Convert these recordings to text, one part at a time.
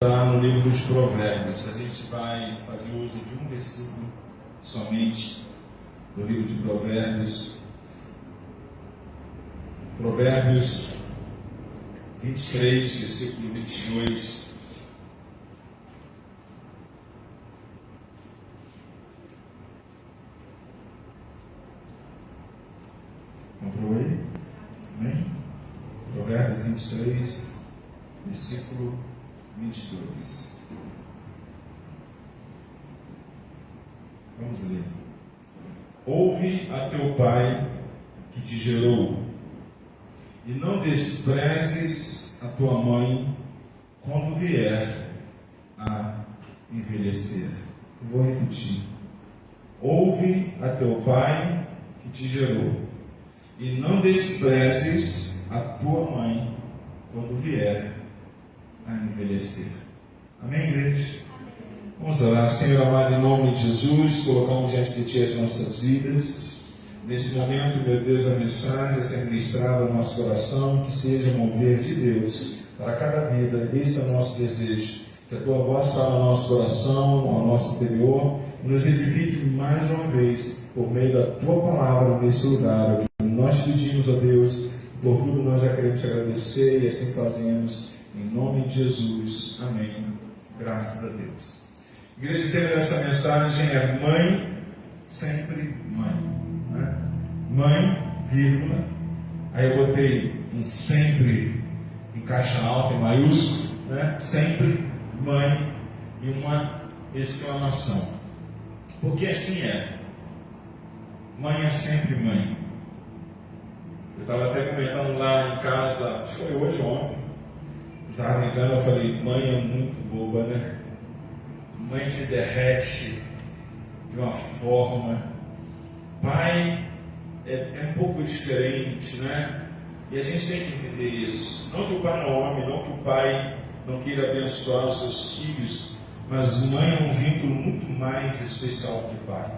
Está no livro de Provérbios. A gente vai fazer uso de um versículo somente do livro de Provérbios. Provérbios 23, versículo 22. Encontrou aí? Amém? Provérbios 23, versículo 22. Vamos ler. Ouve a teu pai que te gerou, e não desprezes a tua mãe quando vier a envelhecer. Eu vou repetir. Ouve a teu pai que te gerou, e não desprezes a tua mãe quando vier a envelhecer. Amém, igreja? Vamos orar. Senhor amado, em nome de Jesus, colocamos diante de Ti as nossas vidas. Nesse momento, meu Deus, a mensagem ser ministrada ao nosso coração, que seja mover de Deus para cada vida. Esse é o nosso desejo. Que a Tua voz fale ao nosso coração, ao nosso interior, e nos edifique mais uma vez, por meio da Tua palavra nesse lugar. Nós te pedimos, ó Deus, por tudo nós já queremos te agradecer, e assim fazemos. Em nome de Jesus, amém. Graças a Deus. Igreja, o tema dessa mensagem é mãe, sempre mãe. Né? Mãe, vírgula. Aí eu botei um sempre em caixa alta, em maiúsculo. Né? Sempre mãe e uma exclamação. Porque assim é. Mãe é sempre mãe. Eu estava até comentando lá em casa, foi hoje ou ontem. Estava brincando, eu falei, mãe é muito boba, né? Mãe se derrete de uma forma. Pai é um pouco diferente, né? E a gente tem que entender isso. Não que o pai não ame, não que o pai não queira abençoar os seus filhos, mas mãe é um vínculo muito mais especial que pai.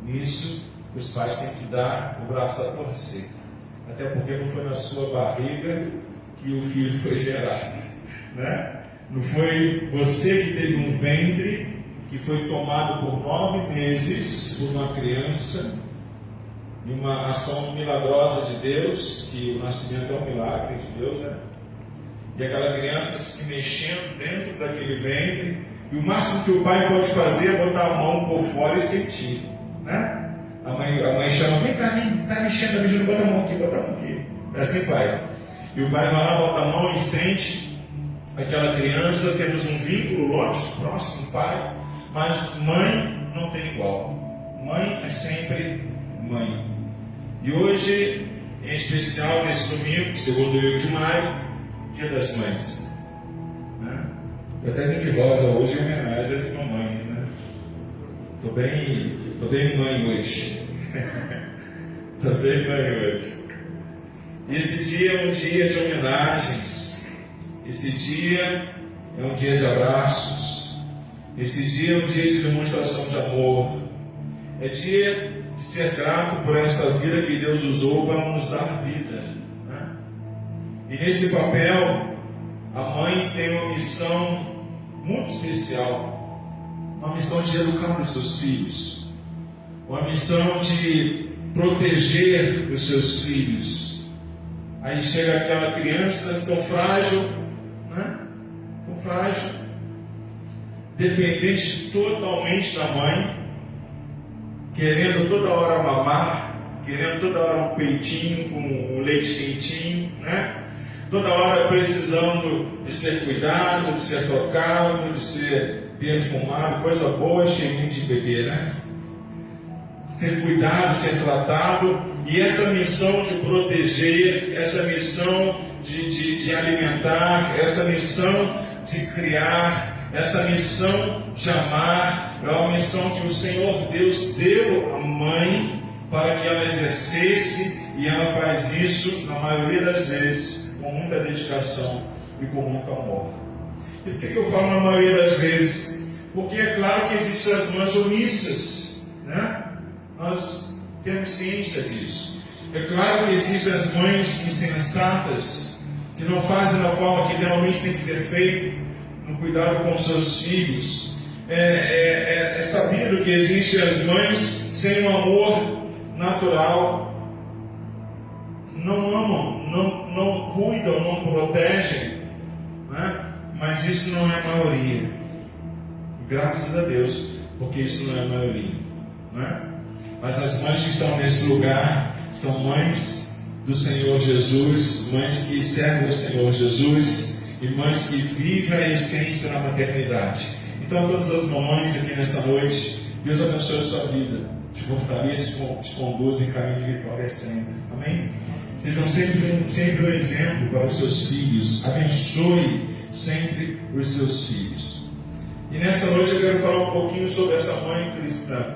Nisso, os pais têm que dar o braço a torcer. Até porque não foi na sua barriga que o filho foi gerado, né? Não foi você que teve um ventre que foi tomado por 9 meses por uma criança, e uma ação milagrosa de Deus, que o nascimento é um milagre de Deus, né? E aquela criança se mexendo dentro daquele ventre, e o máximo que o pai pode fazer é botar a mão por fora e sentir, né? A mãe chama, vem cá, está mexendo, bota a mão aqui. É assim, pai. E o pai vai lá, bota a mão e sente aquela criança. Temos um vínculo, lógico, próximo do pai, mas mãe não tem igual. Mãe é sempre mãe. E hoje, em especial, nesse domingo, segundo domingo de maio, Dia das Mães, né? Eu até vim de rosa hoje em homenagem às mamães, né? Estou bem mãe hoje. Estou bem mãe hoje. Esse dia é um dia de homenagens, esse dia é um dia de abraços, esse dia é um dia de demonstração de amor, é dia de ser grato por essa vida que Deus usou para nos dar vida, né? E nesse papel, a mãe tem uma missão muito especial, uma missão de educar os seus filhos, uma missão de proteger os seus filhos. Aí chega aquela criança tão frágil, né? Tão frágil, dependente totalmente da mãe, querendo toda hora mamar, querendo toda hora um peitinho com um leite quentinho, né? Toda hora precisando de ser cuidado, de ser tocado, de ser perfumado, coisa boa, cheirinho de bebê, né? Ser cuidado, ser tratado, e essa missão de proteger, essa missão de alimentar, essa missão de criar, essa missão de amar, é uma missão que o Senhor Deus deu à mãe para que ela exercesse, e ela faz isso, na maioria das vezes, com muita dedicação e com muito amor. E por que eu falo na maioria das vezes? Porque é claro que existem as mães omissas, né? Nós temos ciência disso. É claro que existem as mães insensatas, que não fazem da forma que realmente tem que ser feito, no cuidado com seus filhos. É sabido que existem as mães sem um amor natural, não amam, não cuidam, não protegem, né? Mas isso não é a maioria. E graças a Deus, porque isso não é a maioria, né? Mas as mães que estão nesse lugar são mães do Senhor Jesus, mães que servem o Senhor Jesus e mães que vivem a essência da maternidade. Então, todas as mamães aqui nessa noite, Deus abençoe a sua vida, te fortaleça e te conduza em caminho de vitória sempre. Amém? Sejam sempre um exemplo para os seus filhos. Abençoe sempre os seus filhos. E nessa noite eu quero falar um pouquinho sobre essa mãe cristã.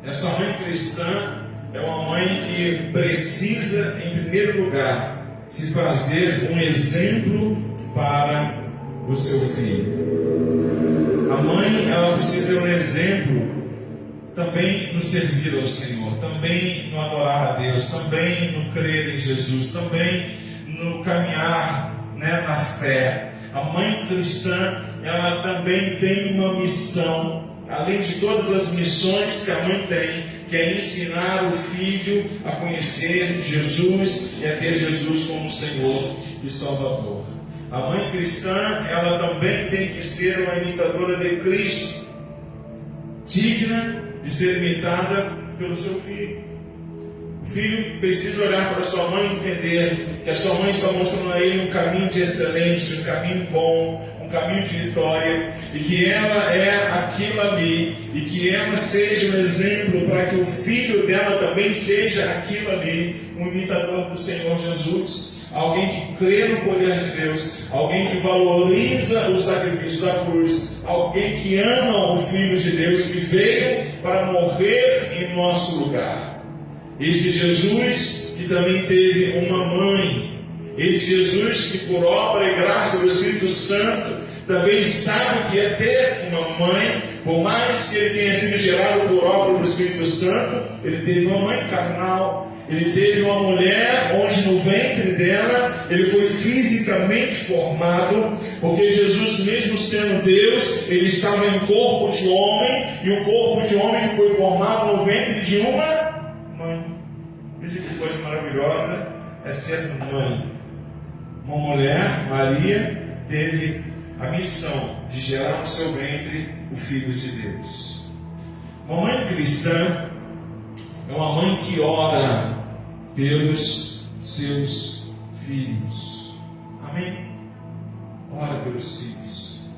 Essa mãe cristã é uma mãe que precisa, em primeiro lugar, se fazer um exemplo para o seu filho. A mãe, ela precisa ser um exemplo também no servir ao Senhor, também no adorar a Deus, também no crer em Jesus, também no caminhar, na fé. A mãe cristã, ela também tem uma missão, além de todas as missões que a mãe tem, que é ensinar o filho a conhecer Jesus e a ter Jesus como Senhor e Salvador. A mãe cristã, ela também tem que ser uma imitadora de Cristo, digna de ser imitada pelo seu filho. O filho precisa olhar para a sua mãe e entender que a sua mãe está mostrando a ele um caminho de excelência, um caminho bom, um caminho de vitória, e que ela é aquilo ali, e que ela seja um exemplo para que o filho dela também seja aquilo ali, um imitador do Senhor Jesus. Alguém que crê no poder de Deus, alguém que valoriza o sacrifício da cruz, alguém que ama o Filho de Deus que veio para morrer em nosso lugar. Esse Jesus que também teve uma mãe, esse Jesus que por obra e graça do Espírito Santo também sabe o que é ter uma mãe, por mais que ele tenha sido gerado por obra do Espírito Santo, ele teve uma mãe carnal. Ele teve uma mulher onde no ventre dela ele foi fisicamente formado, porque Jesus, mesmo sendo Deus, ele estava em corpo de homem, e o corpo de homem que foi formado no ventre de uma mãe. Veja que coisa maravilhosa é ser mãe. Uma mulher, Maria, teve a missão de gerar no seu ventre o Filho de Deus. Uma mãe cristã é uma mãe que ora pelos seus filhos. Amém? Ora pelos filhos.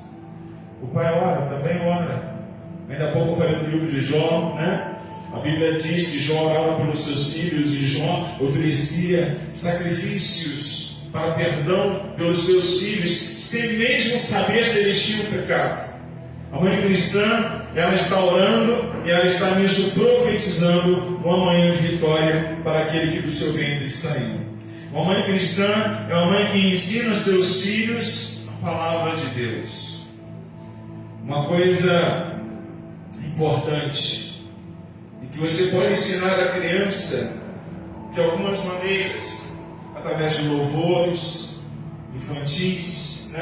O pai ora, também ora. Ainda há pouco eu falei do livro de Jó, A Bíblia diz que Jó orava pelos seus filhos e Jó oferecia sacrifícios para perdão pelos seus filhos, sem mesmo saber se eles tinham pecado. A mãe cristã, ela está orando e ela está nisso profetizando uma manhã de vitória para aquele que do seu ventre saiu. Uma mãe cristã é uma mãe que ensina seus filhos a palavra de Deus. Uma coisa importante e que você pode ensinar a criança de algumas maneiras, através de louvores infantis,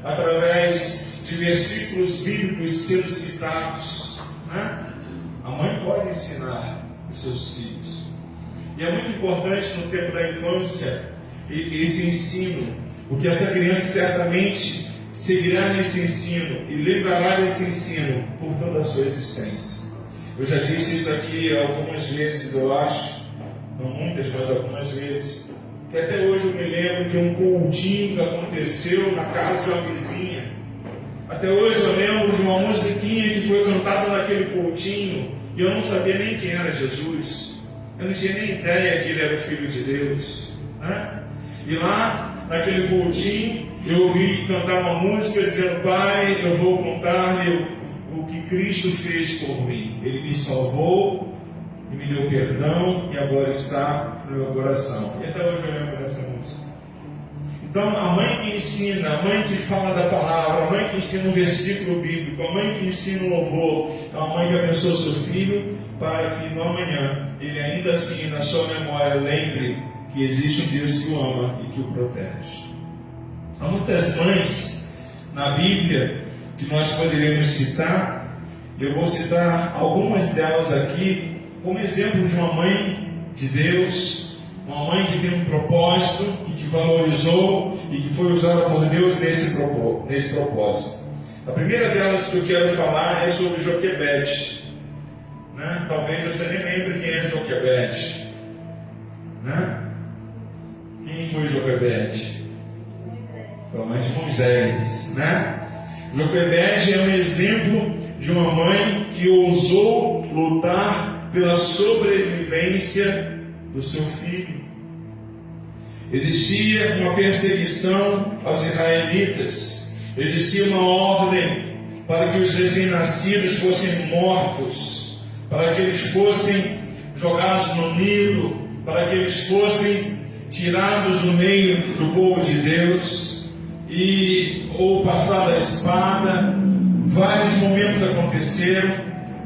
através de versículos bíblicos sendo citados, A mãe pode ensinar os seus filhos. E é muito importante no tempo da infância esse ensino, porque essa criança certamente seguirá nesse ensino e lembrará desse ensino por toda a sua existência. Eu já disse isso aqui algumas vezes, eu acho, não muitas, mas algumas vezes, que até hoje eu me lembro de um cultinho que aconteceu na casa de uma vizinha. Até hoje eu lembro de uma musiquinha que foi cantada naquele cultinho e eu não sabia nem quem era Jesus. Eu não tinha nem ideia que ele era o Filho de Deus. E lá, naquele cultinho, eu ouvi cantar uma música dizendo: Pai, eu vou contar-lhe o que Cristo fez por mim. Ele me salvou e me deu perdão e agora está no meu coração. E até hoje eu lembro dessa música. Então, a mãe que ensina, a mãe que fala da palavra, a mãe que ensina um versículo bíblico, a mãe que ensina um louvor, é uma mãe que abençoa seu filho para que no amanhã ele ainda assim, na sua memória, lembre que existe um Deus que o ama e que o protege. Há muitas mães na Bíblia que nós poderíamos citar. Eu vou citar algumas delas aqui como exemplo de uma mãe de Deus, uma mãe que tem um propósito e que valorizou e que foi usada por Deus nesse propósito. A primeira delas que eu quero falar é sobre Joquebede. Talvez você nem lembre quem é Joquebede. Quem foi Joquebede? Foi a mãe de Moisés. Joquebede é um exemplo de uma mãe que ousou lutar pela sobrevivência do seu filho. Existia uma perseguição aos israelitas, existia uma ordem para que os recém-nascidos fossem mortos, para que eles fossem jogados no Nilo, para que eles fossem tirados do meio do povo de Deus ou passada a espada. Vários momentos aconteceram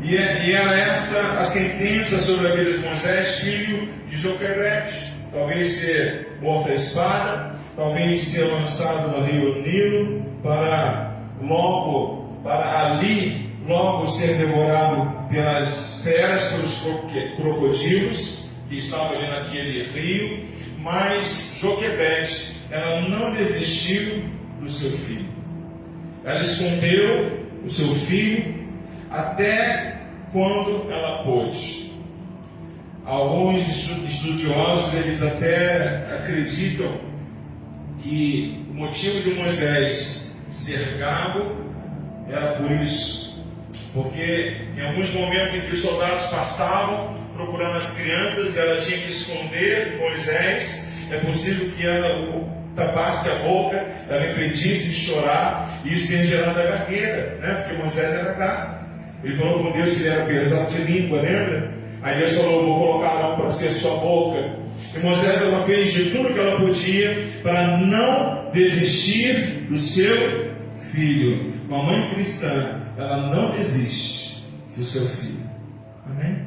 e era essa a sentença sobre a vida de Moisés, filho de Joquebede. Talvez ser morto à espada, talvez ser lançado no rio Nilo, para ali logo ser devorado pelas feras, pelos crocodilos que estavam ali naquele rio. Mas Joquebede, ela não desistiu do seu filho. Ela escondeu o seu filho até quando ela pôde. Alguns estudiosos, eles até acreditam que o motivo de Moisés ser gago era por isso, porque em alguns momentos em que os soldados passavam procurando as crianças, ela tinha que esconder Moisés. É possível que ela tapasse a boca, ela impedisse de chorar, e isso tinha gerado a gagueira, porque Moisés era gago. Ele falou com Deus que ele era pesado de língua, lembra? Aí Deus falou: eu vou colocar Arão para ser sua boca. E Moisés, ela fez de tudo que ela podia para não desistir do seu filho. Uma mãe cristã, ela não desiste do seu filho. Amém?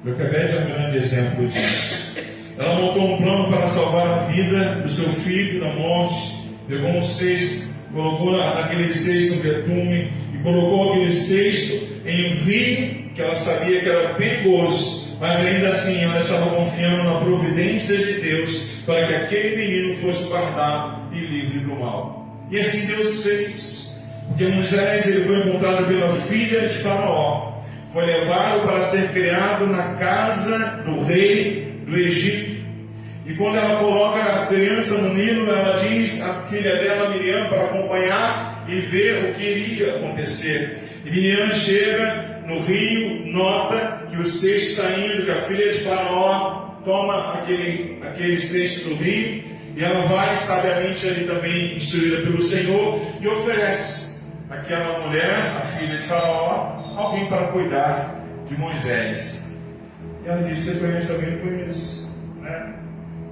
Joquebede é um grande exemplo disso. Ela montou um plano para salvar a vida do seu filho da morte. Pegou um cesto, colocou naquele cesto um betume e colocou aquele cesto em um rio que ela sabia que era perigoso, mas ainda assim ela estava confiando na providência de Deus para que aquele menino fosse guardado e livre do mal. E assim Deus fez, porque Moisés, ele foi encontrado pela filha de Faraó, foi levado para ser criado na casa do rei do Egito. E quando ela coloca a criança no Nilo, ela diz à filha dela, Miriam, para acompanhar e ver o que iria acontecer. E Miriam chega no rio, nota que o cesto está indo, que a filha de Faraó toma aquele cesto do rio, e ela vai sabiamente ali também, instruída pelo Senhor, e oferece àquela mulher, a filha de Faraó, alguém para cuidar de Moisés. E ela diz: você conhece alguém? Conheço,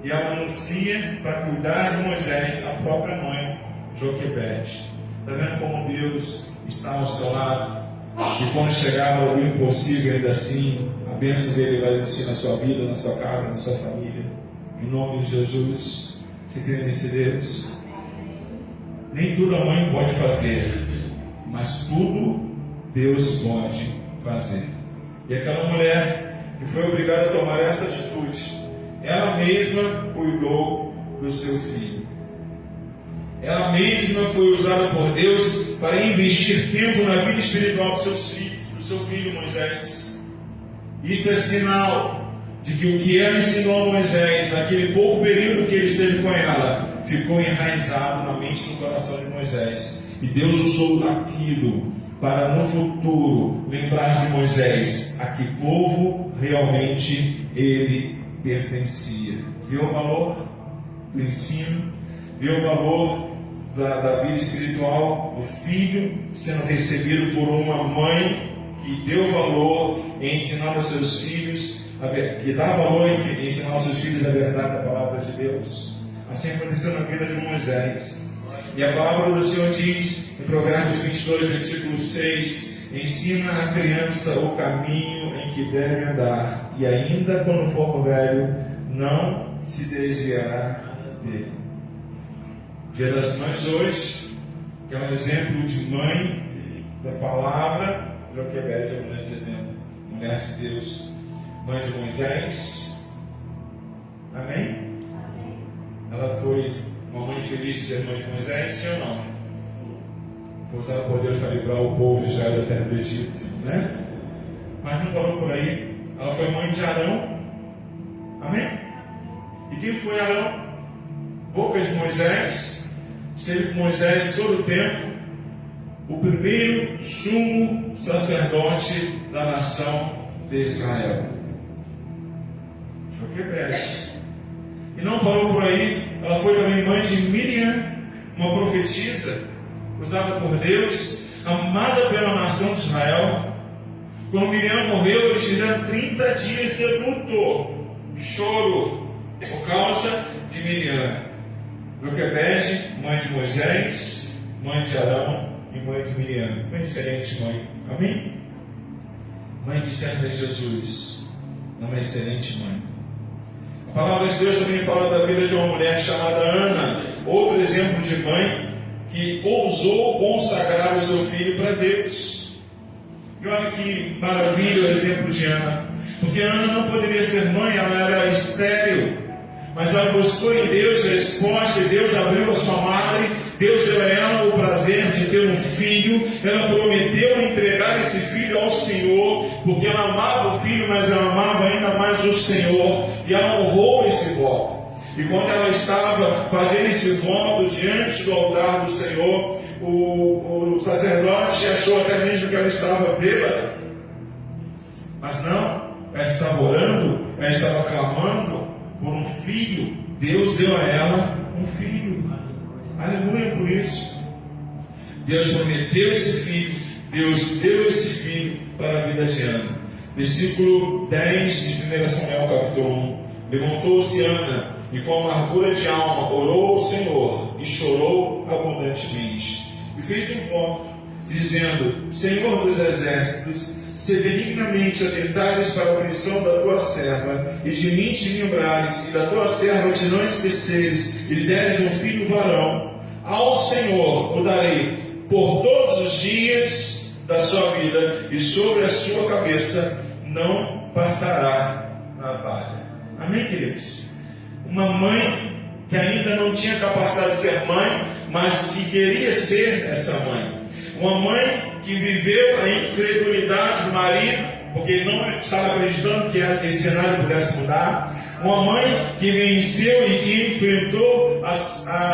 E ela anuncia para cuidar de Moisés a própria mãe, Joquebede. Está vendo como Deus está ao seu lado? E quando chegar o impossível, ainda assim, a bênção dele vai existir na sua vida, na sua casa, na sua família. Em nome de Jesus, você crê nesse Deus? Nem tudo a mãe pode fazer, mas tudo Deus pode fazer. E aquela mulher que foi obrigada a tomar essa atitude, ela mesma cuidou do seu filho. Ela mesma foi usada por Deus para investir tempo na vida espiritual dos seus filhos, do seu filho Moisés. Isso é sinal de que o que ela ensinou a Moisés, naquele pouco período que ele esteve com ela, ficou enraizado na mente e no coração de Moisés. E Deus usou aquilo para no futuro lembrar de Moisés a que povo realmente ele pertencia. Viu o valor do ensino? Viu o valor da vida espiritual, o filho sendo recebido por uma mãe que deu valor em ensinar aos seus filhos, que dá valor em ensinar aos seus filhos a verdade da palavra de Deus. Assim aconteceu na vida de Moisés. E a palavra do Senhor diz em Provérbios 22, versículo 6: ensina a criança o caminho em que deve andar, e ainda quando for velho, não se desviará dele. Dia das Mães hoje, que é um exemplo de mãe da palavra. Joquebede é um grande exemplo. Mulher de Deus, mãe de Moisés. Amém? Ela foi uma mãe feliz de ser mãe de Moisés, sim ou não? Foi usar o poder para livrar o povo de Israel da terra do Egito, né? Mas não parou por aí. Ela foi mãe de Arão. Amém? E quem foi Arão? Boca de Moisés. Esteve com Moisés todo o tempo. O primeiro sumo sacerdote da nação de Israel. Joquebede. E não parou por aí. Ela foi também mãe de Miriam, uma profetisa usada por Deus, amada pela nação de Israel. Quando Miriam morreu, eles fizeram 30 dias de luto, de choro, por causa de Miriam. Joquebede, mãe de Moisés, mãe de Arão e mãe de Miriam. Uma excelente mãe. Amém? Mãe que serve a Jesus. Uma excelente mãe. A palavra de Deus também fala da vida de uma mulher chamada Ana, outro exemplo de mãe que ousou consagrar o seu filho para Deus. E olha que maravilha o exemplo de Ana, porque Ana não poderia ser mãe, ela era estéril, mas ela buscou em Deus a resposta, e Deus abriu a sua madre, Deus deu a ela o prazer de ter um filho, ela prometeu entregar esse filho ao Senhor, porque ela amava o filho, mas ela amava ainda mais o Senhor, e ela honrou esse voto. E quando ela estava fazendo esse voto diante do altar do Senhor, o sacerdote achou até mesmo que ela estava bêbada. Mas não, ela estava orando, ela estava clamando por um filho. Deus deu a ela um filho. Aleluia por isso. Deus prometeu esse filho, Deus deu esse filho para a vida de Ana. Versículo 10 de 1 Samuel capítulo 1. Levantou-se Ana e com amargura de alma orou ao Senhor e chorou abundantemente. E fez um voto, dizendo: Senhor dos exércitos, se benignamente atentares para a aflição da tua serva, e de mim te lembrares, e da tua serva te não esqueceres, e lhe deres um filho varão, ao Senhor o darei por todos os dias da sua vida, e sobre a sua cabeça não passará navalha. Amém, queridos? Uma mãe que ainda não tinha capacidade de ser mãe, mas que queria ser essa mãe. Uma mãe que viveu a incredulidade do marido, porque ele não estava acreditando que esse cenário pudesse mudar. Uma mãe que venceu e que enfrentou a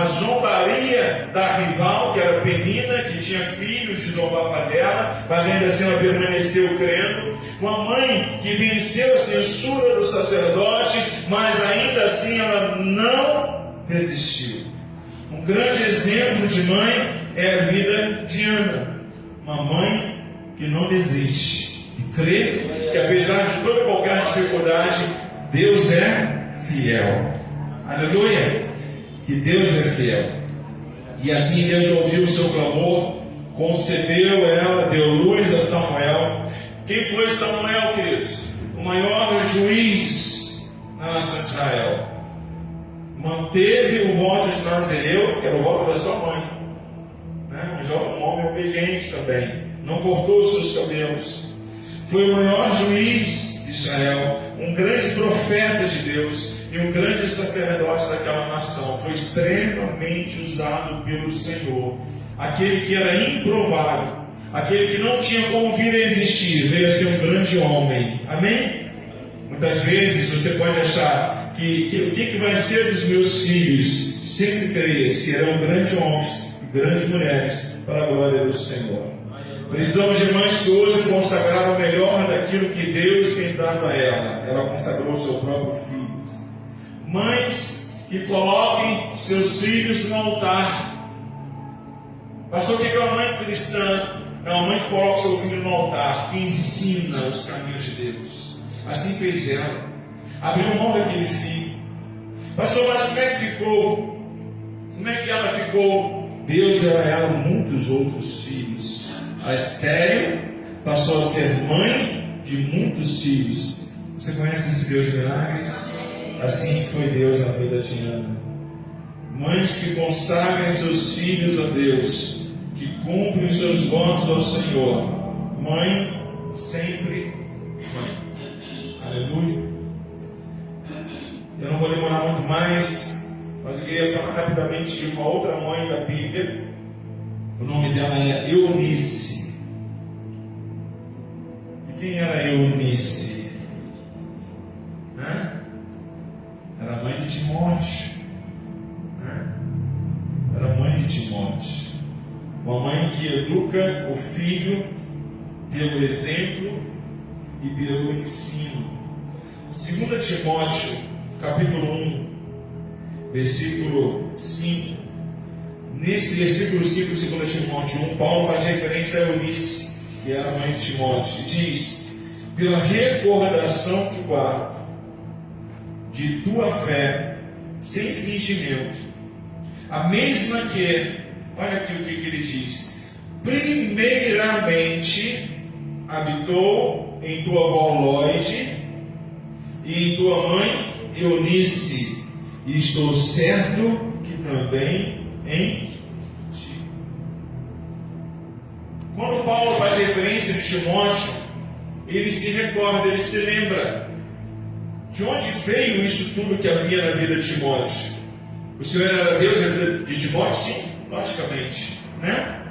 zombaria da rival, que era Penina, que tinha filhos e zombava dela, mas ainda assim ela permaneceu crendo. Uma mãe que venceu a censura do sacerdote, mas ainda assim ela não desistiu. Um grande exemplo de mãe é a vida de Ana. Uma mãe que não desiste, que crê que apesar de toda e qualquer dificuldade, Deus é fiel. Aleluia! Que Deus é fiel. E assim Deus ouviu o seu clamor, concebeu ela, deu luz a Samuel. Quem foi Samuel, queridos? O maior juiz na nação de Israel. Manteve o voto de Nazireu, que era o voto da sua mãe, né? Mas um homem obediente também. Não cortou os seus cabelos. Foi o maior juiz de Israel, um grande profeta de Deus e um grande sacerdote daquela nação. Foi extremamente usado pelo Senhor. Aquele que era improvável, aquele que não tinha como vir a existir, veio a ser um grande homem. Amém? Muitas vezes você pode achar que o que vai ser dos meus filhos? Sempre creia, serão grandes homens e grandes mulheres para a glória do Senhor. Precisamos de mães que ousem consagrar o melhor daquilo que Deus tem dado a ela. Ela consagrou seu próprio filho. Mães que coloquem seus filhos no altar. Pastor, o que é uma mãe cristã? É uma mãe que coloca seu filho no altar, que ensina os caminhos de Deus. Assim fez ela. Abriu mão daquele filho. Pastor, mas como é que ficou? Como é que ela ficou? Deus deu a ela muitos outros filhos. A estéril passou a ser mãe de muitos filhos. Você conhece esse Deus de milagres? Assim foi Deus na vida de Ana. Mães que consagrem seus filhos a Deus, que cumprem os seus votos ao Senhor. Mãe, sempre mãe. Aleluia. Eu não vou demorar muito mais, mas eu queria falar rapidamente de uma outra mãe da Bíblia. O nome dela é Eunice. E quem era Eunice? Era mãe de Timóteo. Era mãe de Timóteo. Uma mãe que educa o filho pelo exemplo e pelo ensino. 2 Timóteo, capítulo 1, versículo 5. Nesse versículo 5 de 2 Timóteo 1, Paulo faz referência a Eunice, que era mãe de Timóteo, e diz: pela recordação que guardo de tua fé, sem fingimento, a mesma que, olha aqui o que ele diz, primeiramente habitou em tua avó Loide e em tua mãe Eunice, e estou certo que também em ti. Quando Paulo faz referência de Timóteo, ele se recorda, ele se lembra de onde veio isso tudo que havia na vida de Timóteo. O Senhor era Deus na vida de Timóteo? Sim, logicamente, né?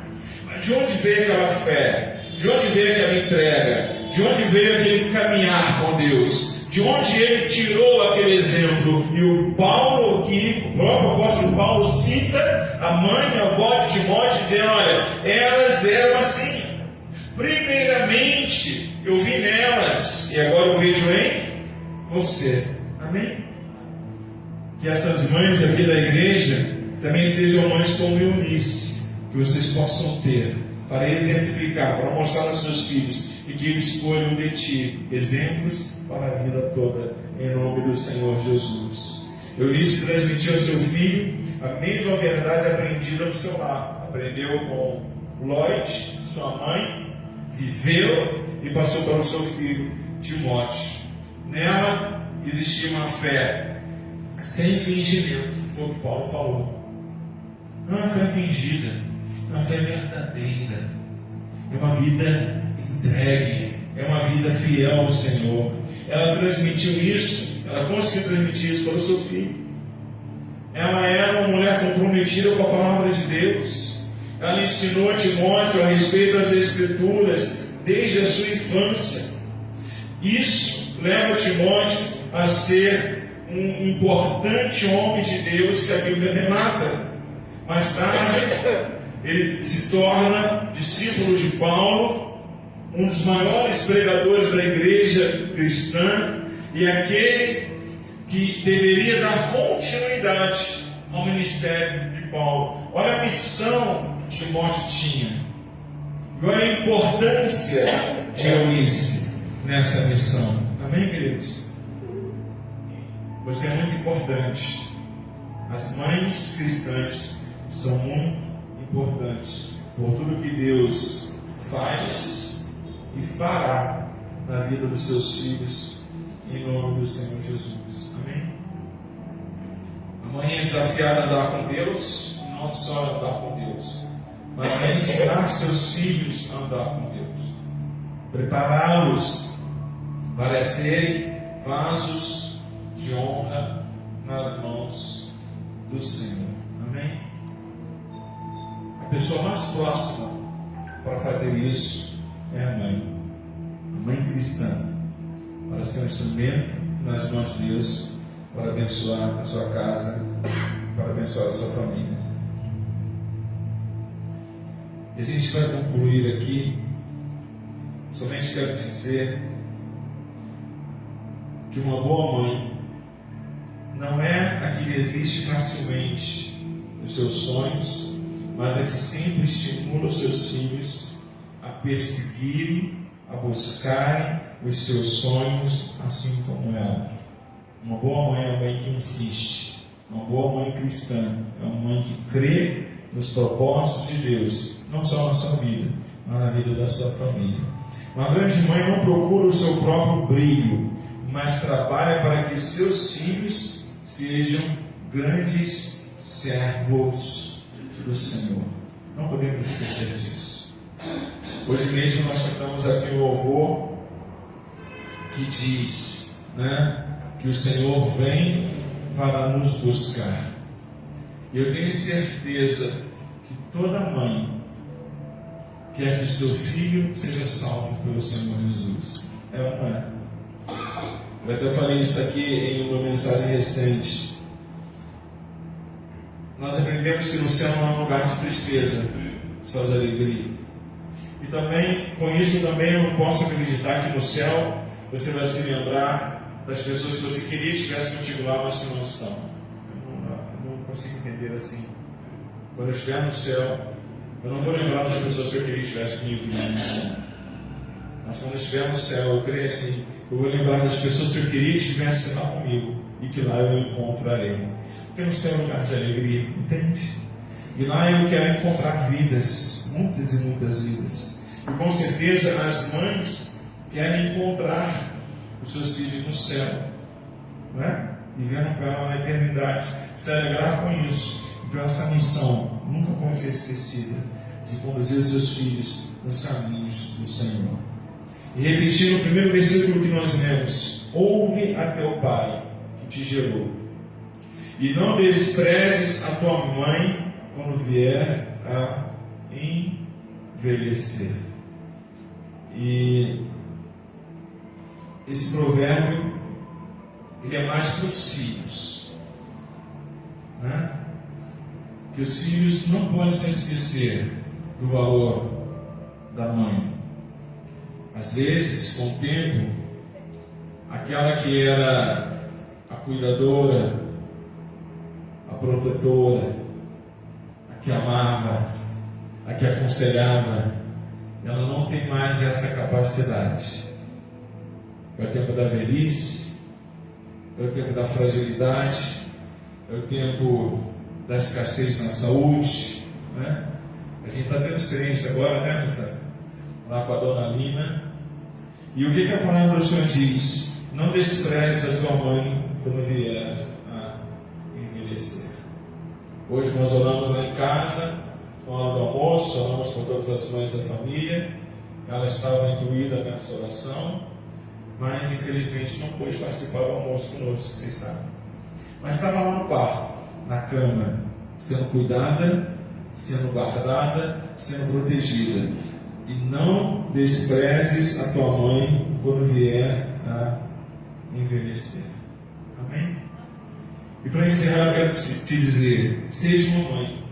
Mas de onde veio aquela fé? De onde veio aquela entrega? De onde veio aquele caminhar com Deus? De onde ele tirou aquele exemplo? E o Paulo, que o próprio apóstolo Paulo cita a mãe e a avó de Timóteo, dizendo: olha, elas eram assim. Primeiramente eu vi nelas, e agora eu vejo em você. Amém? Que essas mães aqui da igreja também sejam mães como Eunice, que vocês possam ter para exemplificar, para mostrar aos seus filhos, e que eles escolham de ti exemplos para a vida toda, em nome do Senhor Jesus. Eunice transmitiu ao seu filho a mesma verdade aprendida no seu lar. Aprendeu com Loide, sua mãe, viveu e passou para o seu filho Timóteo. Nela existia uma fé sem fingimento, foi o que Paulo falou. Não é uma fé fingida, é uma fé verdadeira, é uma vida entregue, é uma vida fiel ao Senhor. Ela transmitiu isso, ela conseguiu transmitir isso para o seu filho. Ela era uma mulher comprometida com a palavra de Deus. Ela ensinou a Timóteo a respeito das Escrituras desde a sua infância. Isso leva Timóteo a ser um importante homem de Deus que a Bíblia relata. Mais tarde, ele se torna discípulo de Paulo, um dos maiores pregadores da igreja cristã, e aquele que deveria dar continuidade ao ministério de Paulo. Olha a missão que Timóteo tinha, e olha a importância de Eunice nessa missão. Amém, queridos? Você é muito importante. As mães cristãs são muito importantes por tudo que Deus faz e fará na vida dos seus filhos, em nome do Senhor Jesus. Amém? A mãe é desafiada a andar com Deus, não só a andar com Deus, mas a ensinar seus filhos a andar com Deus, prepará-los para serem vasos de honra nas mãos do Senhor. Amém? A pessoa mais próxima para fazer isso é a mãe cristã, para ser um instrumento nas mãos de Deus, para abençoar a sua casa, para abençoar a sua família. E a gente vai concluir aqui. Somente quero dizer que uma boa mãe não é a que desiste facilmente dos seus sonhos, mas a que sempre estimula os seus filhos a perseguirem, a buscarem os seus sonhos, assim como ela. Uma boa mãe é uma mãe que insiste. Uma boa mãe cristã é uma mãe que crê nos propósitos de Deus, não só na sua vida, mas na vida da sua família. Uma grande mãe não procura o seu próprio brilho, mas trabalha para que seus filhos sejam grandes servos do Senhor. Não podemos esquecer disso. Hoje mesmo nós cantamos aqui um louvor que diz, que o Senhor vem para nos buscar. E eu tenho certeza que toda mãe quer que o seu filho seja salvo pelo Senhor Jesus. É ou não é? Eu até falei isso aqui em uma mensagem recente. Nós aprendemos que no céu não é um lugar de tristeza, só de alegria. E também, com isso também eu posso acreditar que no céu você vai se lembrar das pessoas que você queria que estivesse contigo lá, mas que não estão. Eu não consigo entender assim. Quando eu estiver no céu, eu não vou lembrar das pessoas que eu queria que estivesse comigo no céu. Mas quando eu estiver no céu, eu creio assim, eu vou lembrar das pessoas que eu queria que estivessem lá comigo e que lá eu encontrarei. Porque no céu é um lugar de alegria, entende? E lá eu quero encontrar vidas, muitas e muitas vidas. E com certeza as mães querem encontrar os seus filhos no céu, vivendo com ela na eternidade, se alegrar com isso. Então essa missão nunca pode ser esquecida, de conduzir os seus filhos nos caminhos do Senhor. E repetir o primeiro versículo que nós lemos: ouve a teu pai que te gerou, e não desprezes a tua mãe quando vier a envelhecer. E esse provérbio, ele é mais para os filhos, que os filhos não podem se esquecer do valor da mãe. Às vezes, com o tempo, aquela que era a cuidadora, a protetora, a que amava, a que aconselhava, ela não tem mais essa capacidade. É o tempo da velhice, é o tempo da fragilidade, é o tempo da escassez na saúde, A gente está tendo experiência agora, lá com a dona Lina. E o que a palavra do Senhor diz? Não despreze a tua mãe quando vier a envelhecer. Hoje nós oramos lá em casa, na hora do almoço, oramos com todas as mães da família. Ela estava incluída nessa oração, mas infelizmente não pôde participar do almoço conosco, vocês sabem. Mas estava lá no quarto, na cama, sendo cuidada, sendo guardada, sendo protegida. E não desprezes a tua mãe quando vier a envelhecer. Amém? E para encerrar, eu quero te dizer: seja uma mãe,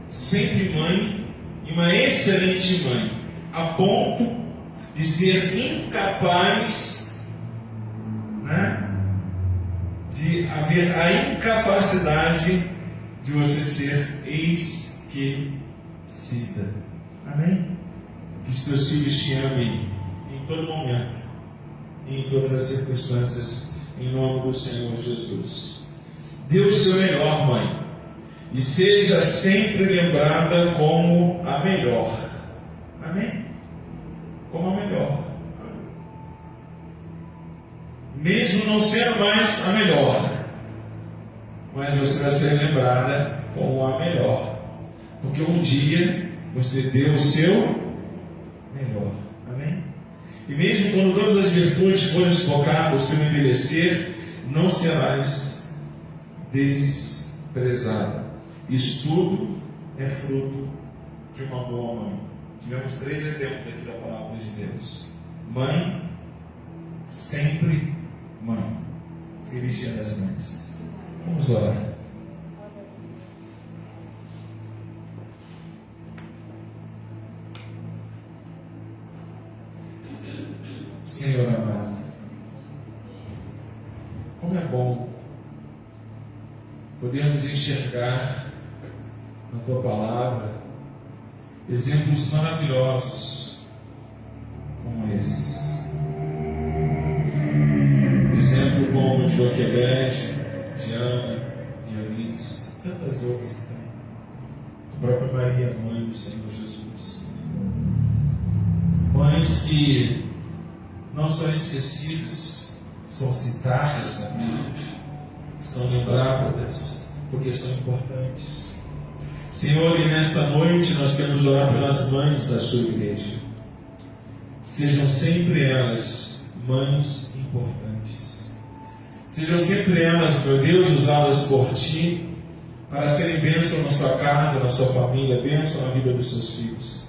sempre mãe, e uma excelente mãe, a ponto de ser incapaz, de haver a incapacidade de você ser esquecida. Amém? Que os teus filhos te amem em todo momento e em todas as circunstâncias, em nome do Senhor Jesus. Dê o seu melhor, mãe, e seja sempre lembrada como a melhor. Amém? Como a melhor. Mesmo não sendo mais a melhor, mas você vai ser lembrada como a melhor, porque um dia você deu o seu melhor. Amém? E mesmo quando todas as virtudes forem sufocadas pelo envelhecer, não serás desprezada. Isso tudo é fruto de uma boa mãe. Tivemos 3 exemplos aqui da palavra de Deus. Mãe, sempre mãe. Feliz Dia das Mães. Vamos orar. Senhor amado, como é bom podermos enxergar na Tua Palavra exemplos maravilhosos como esses. Exemplo como de Joquebede, de Ana, de Alice, tantas outras também. A própria Maria, mãe do Senhor Jesus. Mães que não são esquecidas, são citadas na Bíblia, são lembradas, porque são importantes. Senhor, e nessa noite nós queremos orar pelas mães da sua igreja. Sejam sempre elas mães importantes. Sejam sempre elas, meu Deus, usadas por Ti para serem bênção na sua casa, na sua família, bênção na vida dos seus filhos.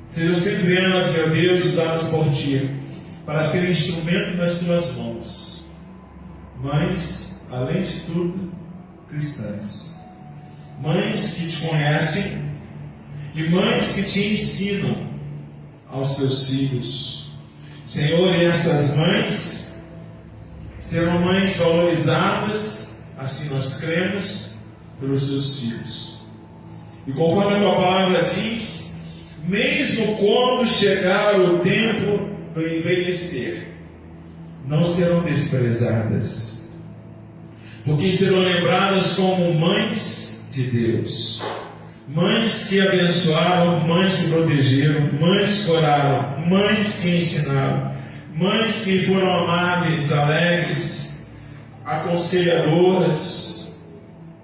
Sejam sempre elas, meu Deus, usadas por Ti para serem instrumento nas Tuas mãos. Mães, além de tudo, cristãs. Mães que Te conhecem e mães que Te ensinam aos seus filhos. Senhor, e essas mães serão mães valorizadas, assim nós cremos, pelos seus filhos. E conforme a Tua palavra diz, mesmo quando chegar o tempo do envelhecer, não serão desprezadas, porque serão lembradas como mães de Deus, mães que abençoaram, mães que protegeram, mães que oraram, mães que ensinaram, mães que foram amáveis, alegres, aconselhadoras,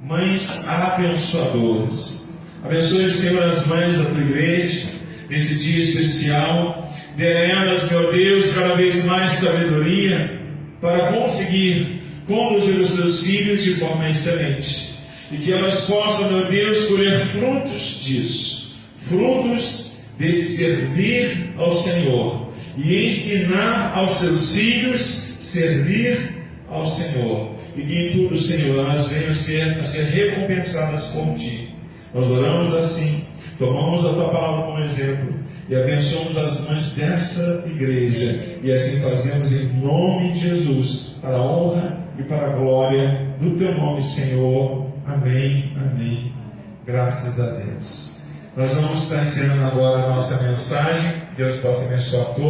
mães abençoadoras. Abençoe, Senhor, as mães da Tua igreja nesse dia especial. Dê a elas, meu Deus, cada vez mais sabedoria para conseguir conduzir os seus filhos de forma excelente. E que elas possam, meu Deus, colher frutos disso, frutos desse servir ao Senhor e ensinar aos seus filhos servir ao Senhor. E que em tudo, Senhor, elas venham a ser recompensadas por Ti. Nós oramos assim, tomamos a Tua palavra como exemplo e abençoamos as mães dessa igreja. E assim fazemos em nome de Jesus, para a honra e para a glória do Teu nome, Senhor. Amém, amém. Graças a Deus. Nós vamos estar encerrando agora a nossa mensagem. Deus possa abençoar a todos.